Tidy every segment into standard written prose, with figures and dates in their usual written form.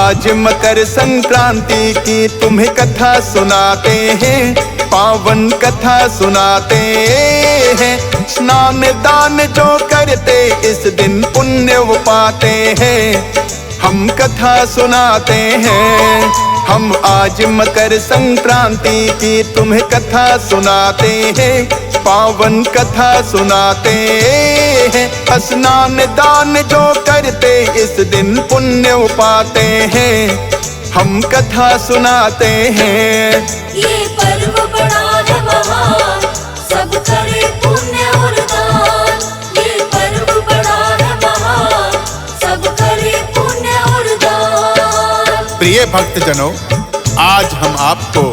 आज मकर संक्रांति की तुम्हें कथा सुनाते हैं, पावन कथा सुनाते हैं। स्नान दान जो करते इस दिन पुण्य वो पाते हैं, हम कथा सुनाते हैं। हम आज मकर संक्रांति की तुम्हें कथा सुनाते हैं, पावन कथा सुनाते हैं। स्नान दान जो करते इस दिन पुण्य पाते हैं, हम कथा सुनाते हैं। ये पर्व बड़ा है महान, सब करे पुण्य और दान। ये पर्व बड़ा है महान, सब करे पुण्य और दान। प्रिय भक्तजनों, आज हम आपको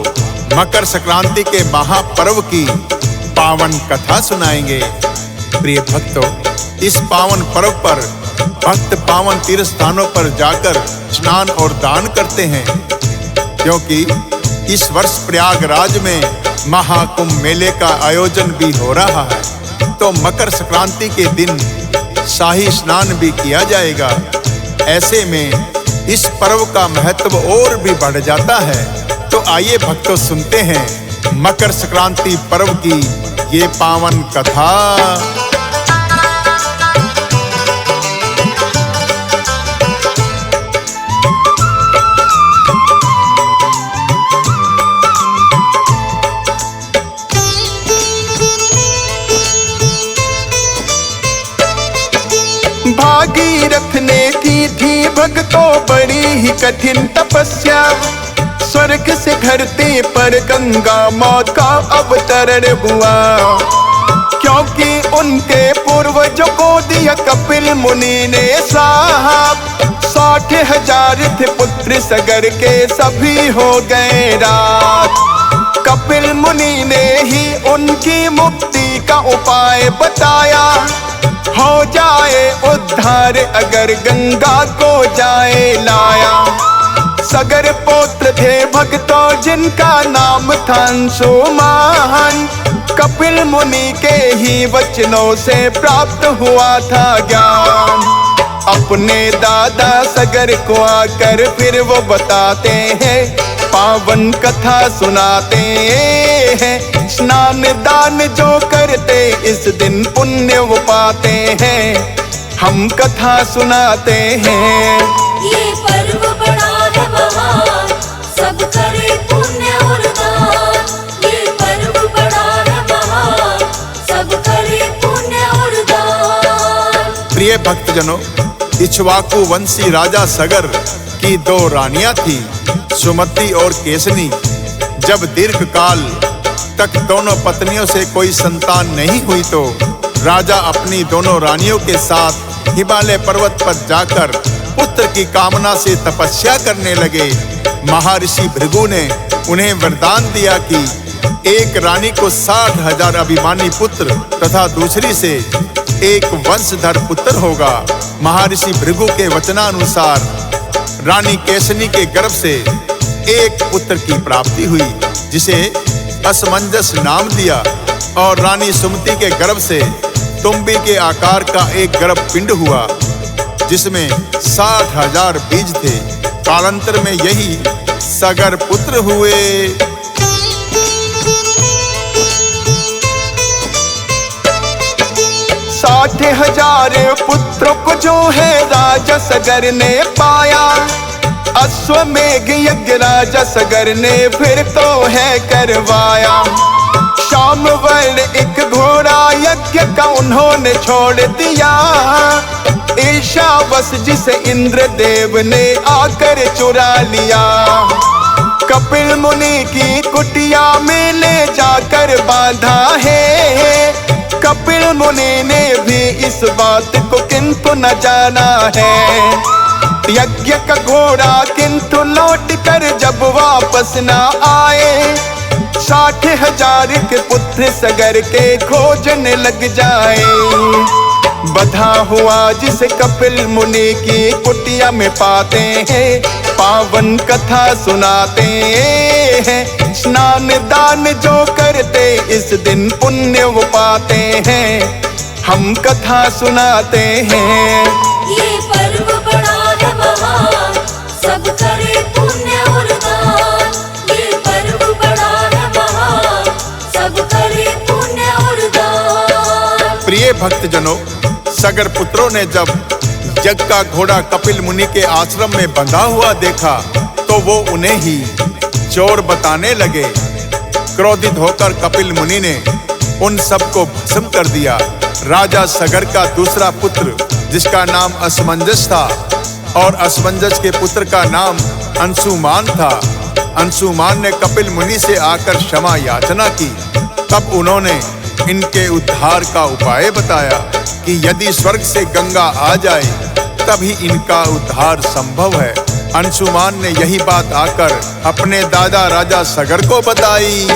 मकर संक्रांति के महापर्व की पावन कथा सुनाएंगे। प्रिय भक्तों, इस पावन पर्व पर भक्त पावन तीर्थ स्थानों पर जाकर स्नान और दान करते हैं, क्योंकि इस वर्ष प्रयागराज में महाकुंभ मेले का आयोजन भी हो रहा है। तो मकर संक्रांति के दिन शाही स्नान भी किया जाएगा। ऐसे में इस पर्व का महत्व और भी बढ़ जाता है। तो आइए भक्तों, सुनते हैं मकर संक्रांति पर्व की ये पावन कथा। भागीरथ ने की थी भक्तों बड़ी ही कठिन तपस्या। स्वर्ग से धरती पर गंगा माँ का अवतरण हुआ, क्योंकि उनके पूर्वजों को दिया कपिल मुनि ने साहब। 60,000 थे पुत्र सगर के, सभी हो गए राख। कपिल मुनि ने ही उनकी मुक्ति का उपाय बताया, हो जाए उद्धार अगर गंगा को जाए लाया। सगर पुत्र थे भक्तों जिनका नाम था अंशुमान, कपिल मुनि के ही वचनों से प्राप्त हुआ था ज्ञान। अपने दादा सगर को आकर फिर वो बताते हैं, पावन कथा सुनाते हैं। स्नान दान जो करते इस दिन पुण्य वो पाते हैं, हम कथा सुनाते हैं। ये पर्व बड़ा है महान, सब करे पुण्य और दान। ये पर्व बड़ा है महान, सब करे पुण्य और दान। प्रिय भक्तजनों, इक्ष्वाकु वंशी राजा सगर की 2 रानियां थी, सुमति और केसनी। जब दीर्घ काल तक दोनों पत्नियों से कोई संतान नहीं हुई तो राजा अपनी दोनों रानियों के साथ हिमालय पर्वत पर जाकर पुत्र की कामना से तपस्या करने लगे। महर्षि भृगु ने उन्हें वरदान दिया कि एक रानी को 60,000 अभिमानी पुत्र तथा दूसरी से एक वंशधर पुत्र होगा। महर्षि भृगु के वचनानुसार रानी केसनी के गर्भ से एक पुत्र की प्राप्ति हुई, जिसे असमंजस नाम दिया। और रानी सुमति के गर्भ से तुम्बी के आकार का एक गर्भ पिंड हुआ, जिसमें 60,000 बीज थे। कालांतर में यही सगर पुत्र हुए। 60,000 पुत्रों को जो है राजा सगर ने पाया। अश्वमेघ यज्ञ राजा सगर ने फिर तो है करवाया। शाम वर्ण एक घोड़ा यज्ञ का उन्होंने छोड़ दिया। ईर्ष्यावश जिसे इंद्र देव ने आकर चुरा लिया। कपिल मुनि की कुटिया में ले जाकर बांधा है। कपिल मुनि ने भी इस बात को किंतु न जाना है। यज्ञ का घोड़ा किंतु लौट कर जब वापस न आए, 60,000 के पुत्र सगर के खोजने लग जाए। बधा हुआ जिसे कपिल मुनि की कुटिया में पाते हैं, पावन कथा सुनाते हैं। स्नान दान जो करते इस दिन पुण्य वो पाते हैं, हम कथा सुनाते हैं। ये पर्व बड़ा है महान, सब करे पुण्य और दान, ये पर्व बड़ा है महान, सब करे पुण्य और दान। प्रिय भक्तजनों, सगर पुत्रों ने जब जग का घोड़ा कपिल मुनि के आश्रम में बंधा हुआ देखा तो वो उन्हें ही चोर बताने लगे। क्रोधित होकर कपिल मुनि ने उन सबको भस्म कर दिया। राजा सगर का दूसरा पुत्र जिसका नाम असमंजस था और असमंजस के पुत्र का नाम अंशुमान था, अंशुमान ने कपिल मुनि से आकर क्षमा याचना की। तब उन्होंने इनके उद्धार का उपाय बताया कि यदि स्वर्ग से गंगा आ जाए तभी इनका उद्धार संभव है। अंशुमान ने यही बात आकर अपने दादा राजा सगर को बताई।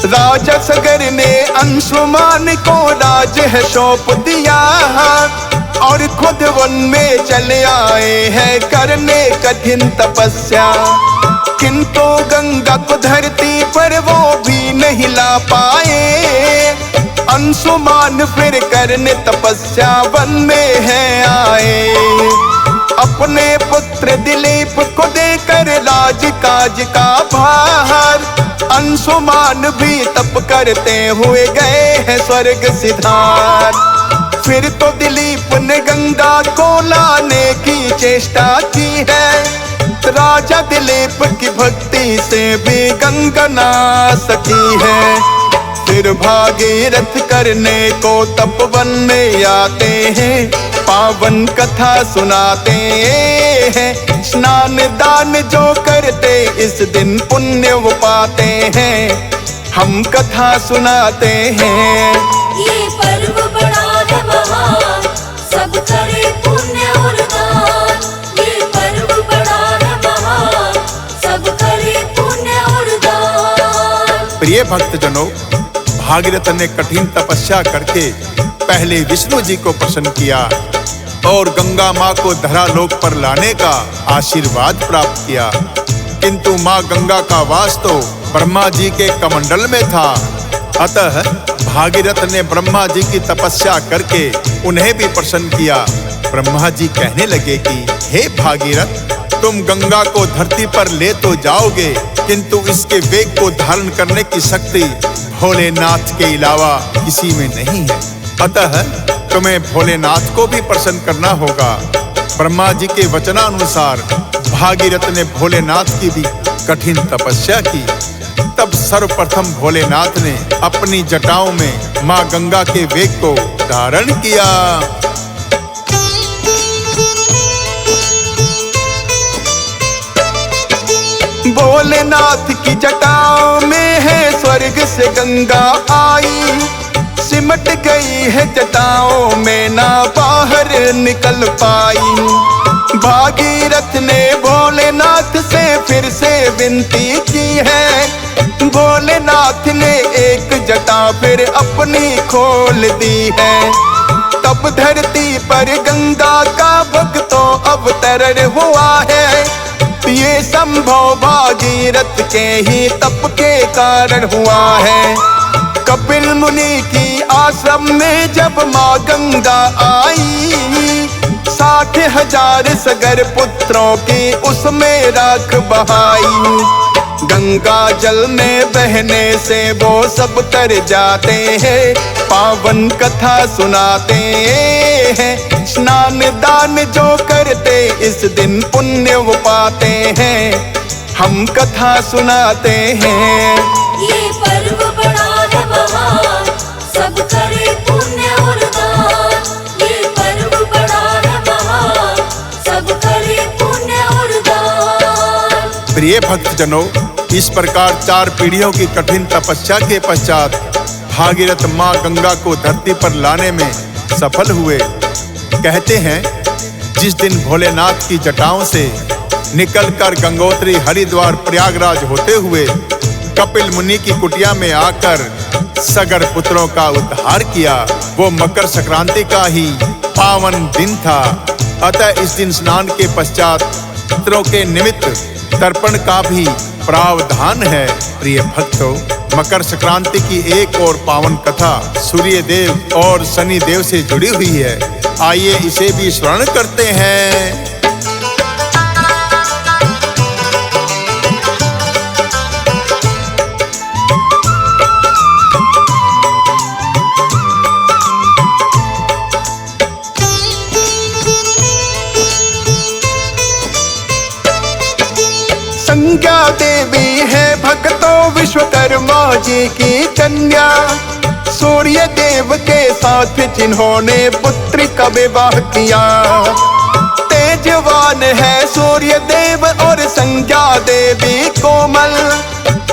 राजा सगर ने अंशुमान को राज है सौंप दिया और खुद वन में चले आए हैं करने कठिन तपस्या, किंतु गंगा को धरती पर वो भी नहीं ला पाए। अंशुमान फिर करने तपस्या वन में है आए, अपने पुत्र दिलीप को देकर राज काज का भार अंशुमान भी तप करते हुए गए हैं स्वर्ग सिधार। फिर तो दिलीप ने गंगा को लाने की चेष्टा की है, राजा दिलीप की भक्ति से भी गंगा ना सकी है। फिर भागीरथ करने को तपवन में आते हैं, पावन कथा सुनाते हैं। स्नान दान जो करते इस दिन पुण्य वो पाते हैं, हम कथा सुनाते हैं। ये पर्व बड़ा है महान, सब करे पुण्य और दान, ये पर्व बड़ा है महान, सब करे पुण्य और दान। प्रिय भक्तजनों, भागीरथ ने कठिन तपस्या करके पहले विष्णु जी को प्रसन्न किया और गंगा माँ को धरालोक पर लाने का आशीर्वाद प्राप्त किया, किंतु माँ गंगा का वास तो ब्रह्मा जी के कमंडल में था। अतः भागीरथ ने ब्रह्मा जी की तपस्या करके उन्हें भी प्रसन्न किया। ब्रह्मा जी कहने लगे कि हे भागीरथ, तुम गंगा को धरती पर ले तो जाओगे, किंतु इसके वेग को धारण करने की शक्ति भोलेनाथ के अलावा किसी में नहीं है। अतः तुम्हें भोलेनाथ को भी प्रसन्न करना होगा। ब्रह्मा जी के वचनानुसार भागीरथ ने भोलेनाथ की भी कठिन तपस्या की। तब सर्वप्रथम भोलेनाथ ने अपनी जटाओं में माँ गंगा के वेग को धारण किया। भोलेनाथ की जटाओं में है स्वर्ग से गंगा आई, सिमट गई है जटाओं में ना बाहर निकल पाई। भागीरथ ने भोलेनाथ से फिर से विनती की है, भोलेनाथ ने एक जटा फिर अपनी खोल दी है। तब धरती पर गंगा का भक्तों अवतरण हुआ है, ये संभव भागीरथ के ही तप के कारण हुआ है। कपिल मुनि की आश्रम में जब माँ गंगा आई, 60,000 सगर पुत्रों की उसमें राख बहाई। गंगा जल में बहने से वो सब तर जाते हैं, पावन कथा सुनाते हैं। स्नान दान जो करते इस दिन पुण्य वो पाते हैं, हम कथा सुनाते हैं। ये पर्व बड़ा है महान, सब करे पुण्य और दान, ये पर्व बड़ा है महान, सब करे पुण्य और दान। प्रिय भक्तजनों, इस प्रकार 4 पीढ़ियों की कठिन तपस्या के पश्चात भागीरथ माँ गंगा को धरती पर लाने में सफल हुए। कहते हैं, जिस दिन भोलेनाथ की जटाओं से निकलकर गंगोत्री हरिद्वार प्रयागराज होते हुए कपिल मुनि की कुटिया में आकर सगर पुत्रों का उद्धार किया, वो मकर संक्रांति का ही पावन दिन था। अतः इस दिन स्नान के पश्चात पितरों के निमित्त तर्पण का भी प्रावधान है। प्रिय भक्तों, मकर संक्रांति की एक और पावन कथा सूर्य देव और शनि देव से जुड़ी हुई है। आइए इसे भी स्मरण करते हैं। संज्ञा देवी है भक्तों विश्वकर्मा जी की कन्या, सूर्य देव के साथ जिन्होंने पुत्री का विवाह किया। तेजवान है सूर्य देव और संज्ञा देवी कोमल,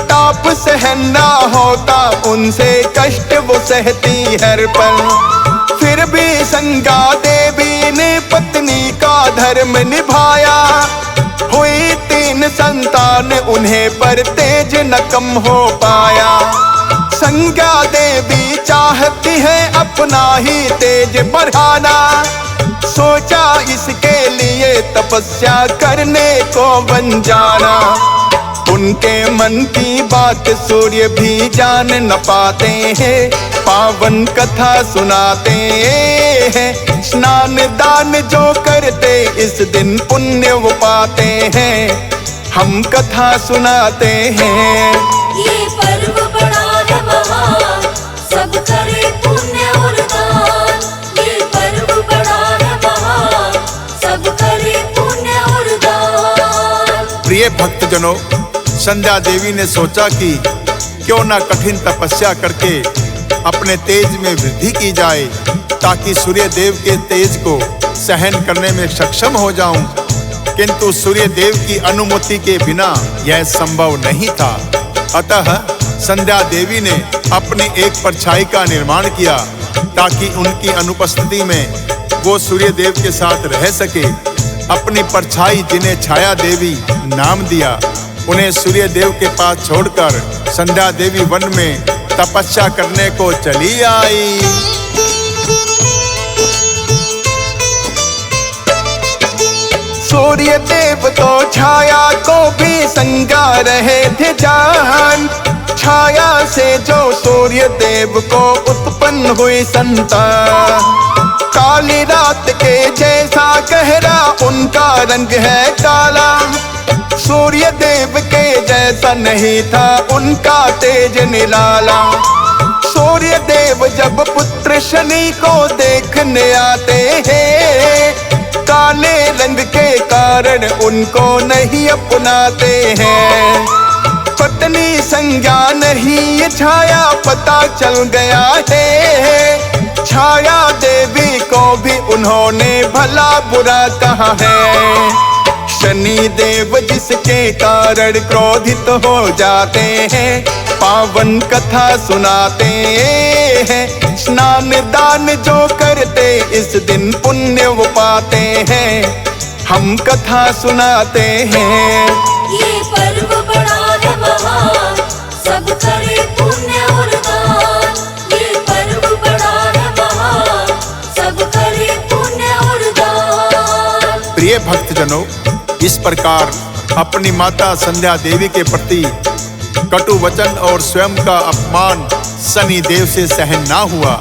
ताप सहन ना होता उनसे, कष्ट वो सहती हर पल। फिर भी संज्ञा देवी ने पत्नी का धर्म निभाया, हुई 3 संतान उन्हें, पर तेज न कम हो पाया। संज्ञा देवी चाहती है अपना ही तेज बढ़ाना, सोचा इसके लिए तपस्या करने को बन जाना। उनके मन की बात सूर्य भी जान न पाते हैं, पावन कथा सुनाते हैं। स्नान दान जो करते इस दिन पुण्य वो पाते हैं, हम कथा सुनाते हैं। ये पर्व बड़ा है महान, सब करे पुण्य और दान। ये पर्व बड़ा है महान, सब करे पुण्य और दान। प्रिय भक्तजनों, संध्या देवी ने सोचा कि क्यों ना कठिन तपस्या करके अपने तेज में वृद्धि की जाए, ताकि सूर्य देव के तेज को सहन करने में सक्षम हो जाऊं। किंतु सूर्य देव की अनुमति के बिना यह संभव नहीं था। अतः संध्या देवी ने अपनी एक परछाई का निर्माण किया, ताकि उनकी अनुपस्थिति में वो सूर्य देव के साथ रह सके। अपनी परछाई जिन्हें छाया देवी नाम दिया, उन्हें सूर्य देव के पास छोड़कर संध्या देवी वन में तपस्या करने को चली आई। सूर्य देव तो छाया को भी संज्ञा रहे थे जान, छाया से जो सूर्य देव को उत्पन्न हुई संतान। काली रात के जैसा गहरा उनका रंग है काला, सूर्य देव के जैसा नहीं था उनका तेज निराला। सूर्य देव जब पुत्र शनि को देखने आते हैं, काले रंग के कारण उनको नहीं अपनाते हैं। पत्नी संज्ञा नहीं ये छाया पता चल गया है, छाया देवी को भी उन्होंने भला बुरा कहा है। शनि देव जिसके कारण क्रोधित हो जाते हैं, पावन कथा सुनाते हैं। स्नान दान जो करते इस दिन पुण्य वो पाते हैं, हम कथा सुनाते हैं। ये पर्व बड़ा है महान, सब करे पुण्य और दान। ये पर्व बड़ा है महान, सब करे पुण्य और दान। प्रिय भक्तजनों, इस प्रकार अपनी माता संध्या देवी के प्रति कटु वचन और स्वयं का अपमान शनि देव से सहन ना हुआ,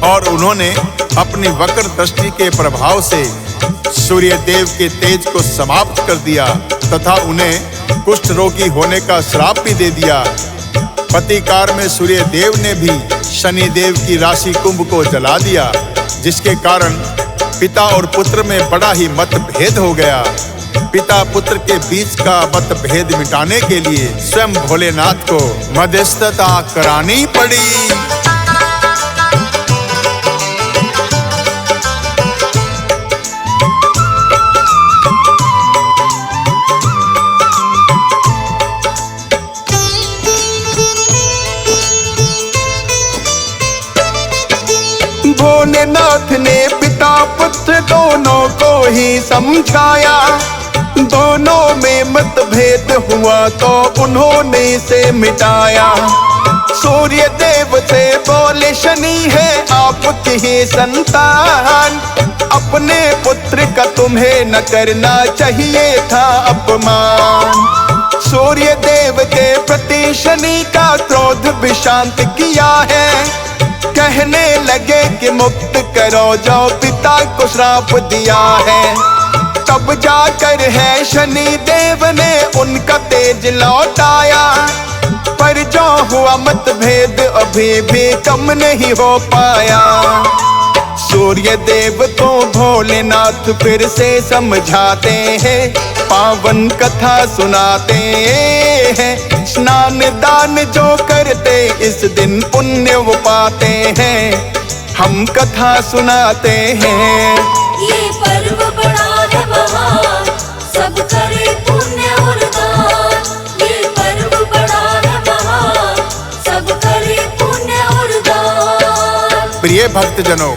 और उन्होंने अपनी वक्र दृष्टि के प्रभाव से सूर्य देव के तेज को समाप्त कर दिया तथा उन्हें कुष्ठ रोगी होने का श्राप भी दे दिया। प्रतिकार में सूर्य देव ने भी शनि देव की राशि कुंभ को जला दिया, जिसके कारण पिता और पुत्र में बड़ा ही मतभेद हो गया। पिता पुत्र के बीच का मतभेद मिटाने के लिए स्वयं भोलेनाथ को मध्यस्थता करानी पड़ी। भोलेनाथ ने पिता पुत्र दोनों को ही समझाया, दोनों में मतभेद हुआ तो उन्होंने इसे मिटाया। सूर्य देव से बोले शनि है आपकी ही संतान, अपने पुत्र का तुम्हें न करना चाहिए था अपमान। सूर्य देव के प्रति शनि का क्रोध भी शांत किया है। कहने लगे कि मुक्त करो जो पिता को श्राप दिया है। तब जाकर है शनि देव ने उनका तेज लौटाया। पर जो हुआ मतभेद अभी भी कम नहीं हो पाया। सूर्य देव को भोलेनाथ फिर से समझाते हैं, पावन कथा सुनाते हैं। स्नान दान जो करते इस दिन पुण्य वो पाते हैं। हम कथा सुनाते हैं। ये पर्व बड़ा है महान, सब करे पुण्य और दान। ये पर्व बड़ा है महान, सब करे पुण्य और दान। प्रिय भक्तजनों,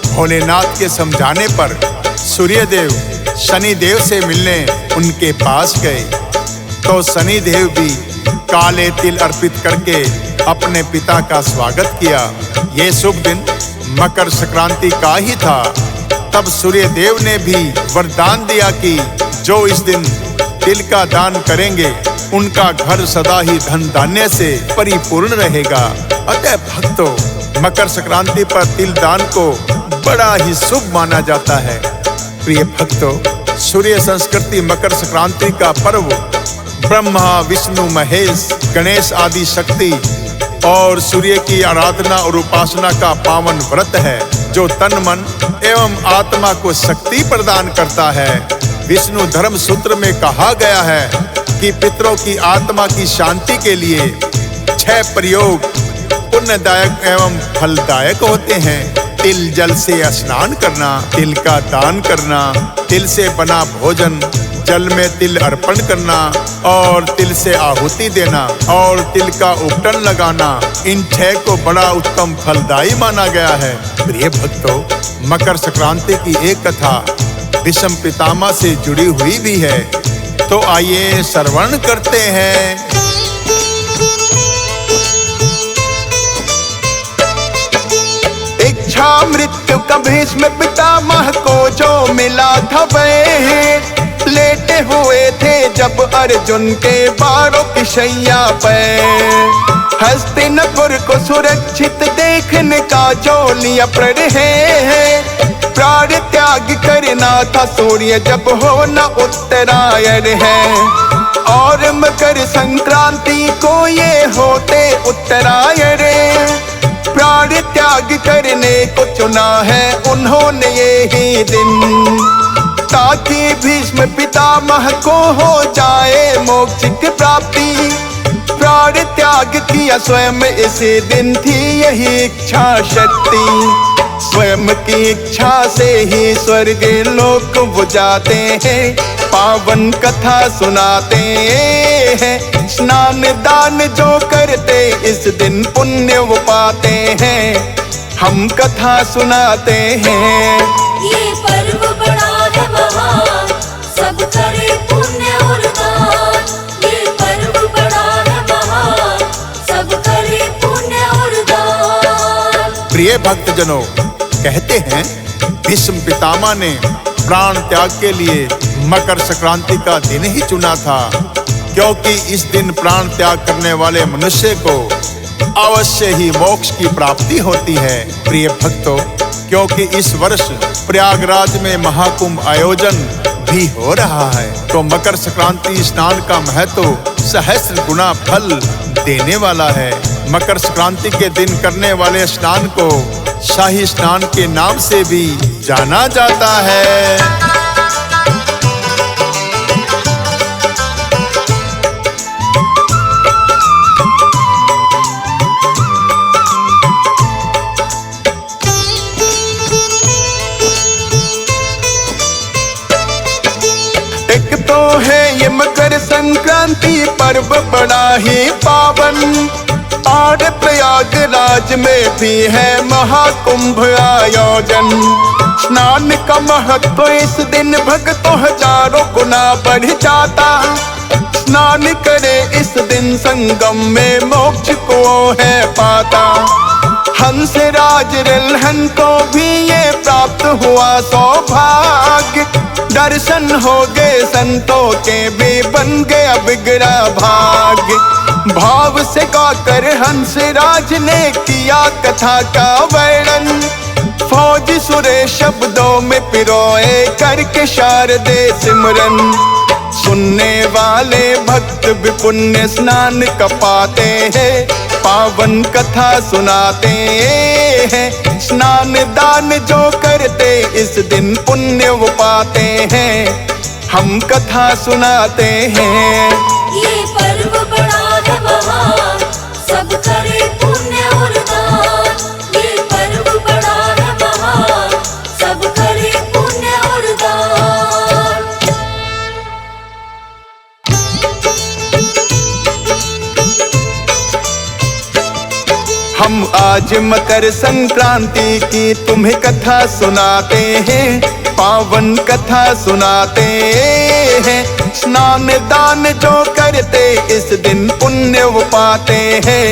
भोलेनाथ के समझाने पर सूर्यदेव शनिदेव से मिलने उनके पास गए तो शनिदेव भी काले तिल अर्पित करके अपने पिता का स्वागत किया। ये शुभ दिन मकर संक्रांति का ही था। तब सूर्यदेव ने भी वरदान दिया कि जो इस दिन तिल का दान करेंगे उनका घर सदा ही धन धान्य से परिपूर्ण रहेगा। अतः भक्तों, मकर संक्रांति पर तिल दान को बड़ा ही शुभ माना जाता है। प्रिय भक्तों, सूर्य संस्कृति मकर संक्रांति का पर्व ब्रह्मा विष्णु महेश गणेश आदि शक्ति और सूर्य की आराधना और उपासना का पावन व्रत है जो तन मन एवं आत्मा को शक्ति प्रदान करता है। विष्णु धर्म सूत्र में कहा गया है कि पितरों की आत्मा की शांति के लिए 6 प्रयोग पुण्यदायक एवं फलदायक होते हैं। तिल जल से स्नान करना, तिल का दान करना, तिल से बना भोजन, जल में तिल अर्पण करना और तिल से आहुति देना और तिल का उपटन लगाना। इन 6 को बड़ा उत्तम फलदायी माना गया है। प्रिय भक्तों, मकर संक्रांति की एक कथा भीष्म पितामह से जुड़ी हुई भी है, तो आइए श्रवण करते हैं। इच्छा मृत्यु का भीष्म पितामह को जो मिला था वह लेटे हुए थे जब अर्जुन के 12 की शैया पे। हस्तिनापुर को सुरक्षित देखने का जो लिया प्रण है। प्राण त्याग करना था सूर्य जब हो न उत्तरायण है। और मकर संक्रांति को ये होते उत्तरायण। प्राण त्याग करने को चुना है उन्होंने ये ही दिन, ताकि भीष्म पितामह को हो जाए मोक्ष की प्राप्ति। प्राण त्याग किया स्वयं इसी दिन थी यही इच्छा शक्ति। स्वयं की इच्छा से ही स्वर्ग लोक वो जाते हैं। पावन कथा सुनाते हैं। स्नान दान जो करते इस दिन पुण्य वो पाते हैं। हम कथा सुनाते हैं। ये पर्व बड़ा है महान, सब करे पुण्य और दान। ये पर्व बड़ा है महान, सब करे पुण्य और दान। प्रिय भक्तजनों, कहते हैं भीष्म पितामह ने प्राण त्याग के लिए मकर संक्रांति का दिन ही चुना था, क्योंकि इस दिन प्राण त्याग करने वाले मनुष्य को अवश्य ही मोक्ष की प्राप्ति होती है। प्रिय भक्तों, क्योंकि इस वर्ष प्रयागराज में महाकुंभ आयोजन भी हो रहा है, तो मकर संक्रांति स्नान का महत्व सहस्र गुना फल देने वाला है। मकर संक्रांति के दिन करने वाले स्नान को शाही स्नान के नाम से भी जाना जाता है। एक तो है ये मकर संक्रांति पर्व बड़ा ही पावन। और प्रयागराज में भी है महाकुंभ आयोजन। स्नान का महत्व इस दिन भक्तों हजारों गुना बढ़ जाता। स्नान करे इस दिन संगम में मोक्ष को है पाता। हंसराज रिल्हन को भी ये प्राप्त हुआ सौभाग्य, दर्शन हो गए संतों के भी बन गया बिगड़ा भाग्य। भाव से गाकर हंसराज ने किया कथा का वर्णन, फौज सुरे शब्दों में पिरोए करके शारदे सिमरन। सुनने वाले भक्त भी पुण्य स्नान कपाते हैं, पावन कथा सुनाते हैं। स्नान दान जो करते इस दिन पुण्य वो पाते हैं, हम कथा सुनाते हैं। ये पर्व बड़ा है महान, सब करे पुण्य और दान। ये पर्व बड़ा है महान, सब करे पुण्य और दान। हम आज मकर संक्रांति की तुम्हें कथा सुनाते हैं, पावन कथा सुनाते हैं। स्नान दान जो करते इस दिन पुण्य वो पाते हैं।